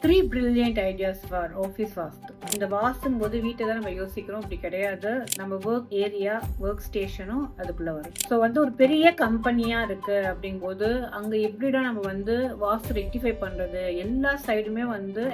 3 brilliant ideas for office வாஸ்து. இந்த வாஸ்தும் போது வீட்டை தான் நம்ம யோசிக்கிறோம், அப்படி கிடையாது. நம்ம ஒர்க் ஏரியா, ஒர்க் ஸ்டேஷனும் அதுக்குள்ள வரும். ஸோ ஒரு பெரிய கம்பெனியா இருக்கு அப்படிங்கும்போது அங்க எப்படிடா நம்ம வாஸ்து ரெக்டிஃபை பண்றது, எல்லா சைடுமே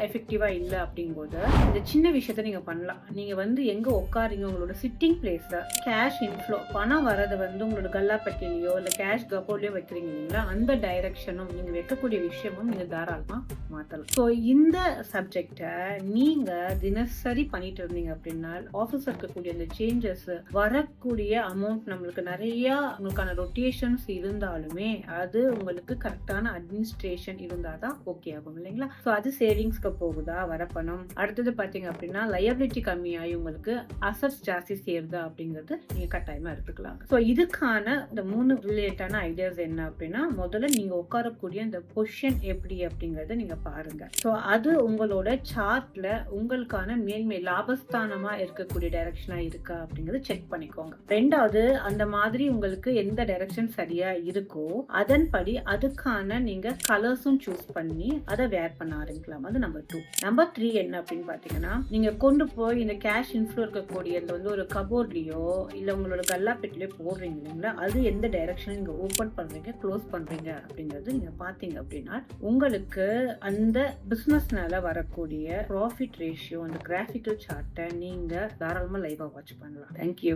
எஃபெக்டிவா இல்லை அப்படிங்கும்போது இந்த சின்ன விஷயத்த நீங்க பண்ணலாம். நீங்க எங்க உட்காருங்க, உங்களோட சிட்டிங் பிளேஸ்ல கேஷ் இன்ஃப்ளோ, பணம் வரது உங்களோட கல்லாப்பட்டிலையோ இல்ல கேஷ் கபோர்லயோ வைக்கிறீங்க இல்லைங்களா, அந்த டைரக்ஷனும் நீங்க வைக்கக்கூடிய விஷயமும் நீங்க தாராளமா மாத்தலாம். ஸோ இந்த சப்ஜெக்டை நீங்க தினசரி பண்ணிட்டு இருந்தீங்க அப்படின்னா ஆஃபீஸ் இருக்கக்கூடிய அந்த சேஞ்சஸ், வரக்கூடிய அமௌண்ட் நம்மளுக்கு நிறைய உங்களுக்கான ரொட்டேஷன்ஸ் இருந்தாலுமே அது உங்களுக்கு கரெக்டான அட்மினிஸ்ட்ரேஷன் இருந்தாதான் ஓகே ஆகும் இல்லைங்களா. ஸோ அது சேவிங்ஸ்க்கு போகுதா வர பணம், அடுத்தது பாத்தீங்க அப்படின்னா லயபிலிட்டி கம்மியாகி உங்களுக்கு அசட்ஸ் ஜாஸ்தி சேருதா அப்படிங்கிறது நீங்க கட்டாயமா எடுத்துக்கலாம். ஸோ இதுக்கான இந்த 3 ரிலேட்டான ஐடியாஸ் என்ன அப்படின்னா, முதல்ல நீங்க உட்காரக்கூடிய இந்த பொசிஷன் எப்படி அப்படிங்கறத நீங்க பாருங்க. ஸோ அது உங்களோட சார்ட்ல உங்களுக்கான மேன்மை லாபஸ்தானமா இருக்கக்கூடிய டைரக்ஷனா இருக்கா அப்படிங்கறத செக் பண்ணிக்கோங்க. ரெண்டாவது, அந்த மாதிரி உங்களுக்கு எந்த டைரக்ஷன் சரியா இருக்கோ அதன்படி அதுக்கான நீங்க கலர்ஸும் சூஸ் பண்ணி அதை வேர் பண்ண ஆரம்பிக்கலாம். அது நம்பர் 2. நம்பர் 3 என்ன அப்படின்னு பாத்தீங்கன்னா, நீங்க கொண்டு போய் இந்த கேஷ் இன்ஃப்ளோ இருக்கக்கூடிய இந்த ஒரு கபோர்ட்லயோ இல்ல உங்களோட கல்லாப்பெட்டிலயோ போடுறீங்க இல்லைங்களா, அது எந்த டைரக்ஷன் நீங்க ஓபன் பண்றீங்க க்ளோஸ் பண்றீங்க அப்படிங்கறது நீங்க பாத்தீங்க அப்படின்னா உங்களுக்கு அந்த பிசினஸ்னால வரக்கூடிய ப்ராஃபிட் ரேஷியோ, அந்த கிராஃபிக்கல் சார்ட்டை நீங்க தாராளமா லைவா வாட்ச் பண்ணலாம். தேங்க்யூ.